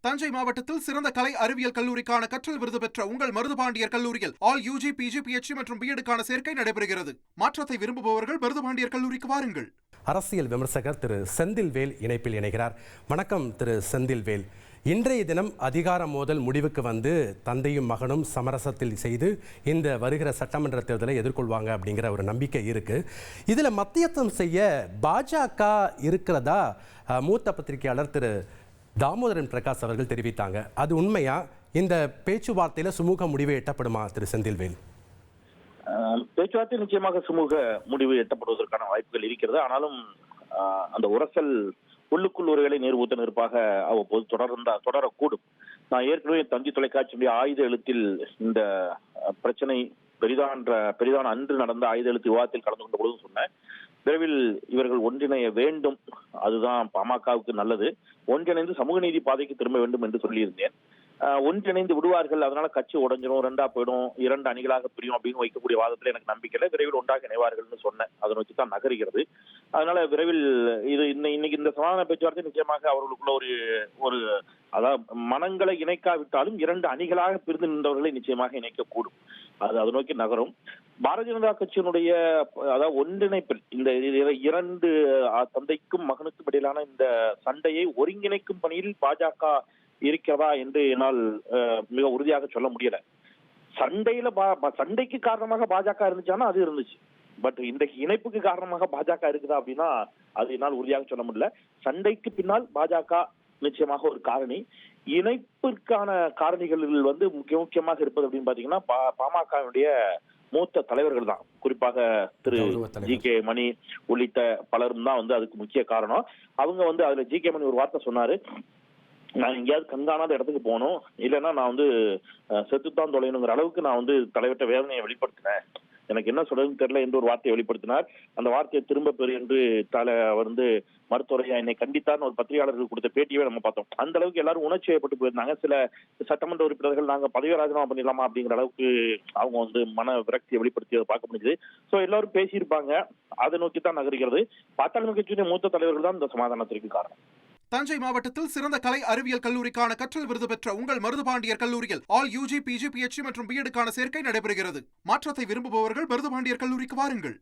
தஞ்சை மாவட்டத்தில் சிறந்த கலை அறிவியல் கல்லூரிக்கான கற்றல் விருது பெற்ற உங்கள் மருதுபாண்டியர் கல்லூரியில் ஆல் யூஜி, பிஜி, பிஎச்டி மற்றும் பிஎடுக்கான சேர்க்கை நடைபெறுகிறது. மாற்றத்தை விரும்புபவர்கள் மருதுபாண்டியர் கல்லூரிக்கு வாருங்கள். அரசியல் விமர்சகர் திரு செந்தில்வேல் இணைப்பில் இணைகிறார். வணக்கம் திரு செந்தில்வேல். இன்றைய தினம் அதிகார மோதல் முடிவுக்கு வந்து தந்தையும் மகனும் சமரசத்தில் செய்து இந்த வருகிற சட்டமன்ற தேர்தலை எதிர்கொள்வாங்க அப்படிங்கிற ஒரு நம்பிக்கை இருக்கு. இதில் மத்தியஸ்தம் செய்ய பாஜக இருக்கிறதா மூத்த பத்திரிகையாளர் திரு தாமோதரன் பிரகாஷ் அவர்கள் தெரிவித்தாங்க. அது உண்மையா? இந்த பேச்சுவார்த்தையில சுமூக முடிவு எட்டப்படுமா திரு செந்தில்வேல்? பேச்சுவார்த்தை நிச்சயமாக சுமூக முடிவு எட்டப்படுவதற்கான வாய்ப்புகள் இருக்கிறது. ஆனாலும் அந்த உரசல் உள்ளுக்குள் ஒருவேளை நீர் ஊத்த நெருப்பாக அவ்வப்போது தொடரக்கூடும். நான் ஏற்கனவே தஞ்சை தொலைக்காட்சியுடைய ஆயுத எழுத்தில் இந்த பிரச்சனை பெரிதான அன்று நடந்த ஆயுத எழுத்து விவாதத்தில் கலந்து கொண்ட பொழுது சொன்னேன், விரைவில் இவர்கள் ஒன்றிணைய வேண்டும், அதுதான் பாமகவுக்கு நல்லது, ஒன்றிணைந்து சமூக நீதி பாதைக்கு திரும்ப வேண்டும் என்று சொல்லியிருந்தேன். ஒன்றிணைந்து விடுவார்கள், அதனால கட்சி உடைஞ்சிரும், ரெண்டா போயிடும், இரண்டு அணிகளாக பிரியும் அப்படின்னு வைக்கக்கூடிய வாதத்துல எனக்கு நம்பிக்கை இல்லை. விரைவில் ஒன்றாக இணைவார்கள்னு சொன்னேன். அதை நோக்கி தான் நகர்கிறது. அதனால விரைவில் இது இன்னைக்கு இந்த சமாதான பேச்சுவார்த்தை நிச்சயமாக அவர்களுக்குள்ள ஒரு அதாவது மனங்களை இணைக்காவிட்டாலும் இரண்டு அணிகளாக பிரிந்து நின்றவர்களை நிச்சயமாக இணைக்கக்கூடும். அதை நோக்கி நகரும். பாரதிய ஜனதா கட்சியினுடைய அதாவது ஒன்றிணைப்பில் இந்த இரண்டு தந்தைக்கும் மகனுக்கும் இடையிலான இந்த சண்டையை ஒருங்கிணைக்கும் பணியில் பாஜக இருக்கிறதா என்று என்னால் மிக உறுதியாக சொல்ல முடியல. சண்டைக்கு காரணமாக பாஜக இருந்துச்சானா அது இருந்துச்சு. பட் இந்த இணைப்புக்கு காரணமாக பாஜக இருக்குதா அப்படின்னா அது என்னால் உறுதியாக சொல்ல முடியல. சண்டைக்கு பின்னால் பாஜக நிச்சயமாக ஒரு காரணி. இணைப்பிற்கான காரணிகளில் வந்து முக்கியமாக இருப்பது அப்படின்னு பாத்தீங்கன்னா பாமகவுடைய மூத்த தலைவர்கள் தான். குறிப்பாக திரு ஜி.கே. மணி உள்ளிட்ட பலரும் தான் வந்து அதுக்கு முக்கிய காரணம். அவங்க வந்து அதுல ஜி.கே. மணி ஒரு வார்த்தை சொன்னாரு, நான் எங்கேயாவது கண்காணாத இடத்துக்கு போகணும், இல்லைன்னா நான் வந்து செத்துத்தான் தொலைணுங்கிற அளவுக்கு நான் வந்து தலைவர்கிட்ட வேதனையை வெளிப்படுத்தினேன், எனக்கு என்ன சொல்றதுன்னு தெரியல என்று ஒரு வார்த்தையை வெளிப்படுத்தினார். அந்த வார்த்தையை திரும்ப பெறு என்று வந்து மருத்துவரையா என்னை கண்டித்தார்னு ஒரு பத்திரிகையாளர்கள் கொடுத்த பேட்டியவே நம்ம பார்த்தோம். அந்த அளவுக்கு எல்லாரும் உணர்ச்சி வயப்பட்டு போயிருந்தாங்க. சில சட்டமன்ற உறுப்பினர்கள் நாங்க பதவி ராஜினாமா பண்ணிடலாமா அப்படிங்கிற அளவுக்கு அவங்க வந்து மன விரக்தியை வெளிப்படுத்தியதை பார்க்க முடியுது. சோ எல்லாரும் பேசியிருப்பாங்க. அதை நோக்கி தான் நகர்கிறது. பாட்டாளி கட்சியுடைய மூத்த தலைவர்கள் தான் இந்த சமாதானத்திற்கு காரணம். தஞ்சை மாவட்டத்தில் சிறந்த கலை அறிவியல் கல்லூரிக்கான கற்றல் விருது பெற்ற உங்கள் மருதுபாண்டியர் கல்லூரியில் ஆல் யூஜி, பிஜி, பிஎச்டி மற்றும் பிஎடுக்கான சேர்க்கை நடைபெறுகிறது. மாற்றத்தை விரும்புபவர்கள் மருதுபாண்டியர் கல்லூரிக்கு வாருங்கள்.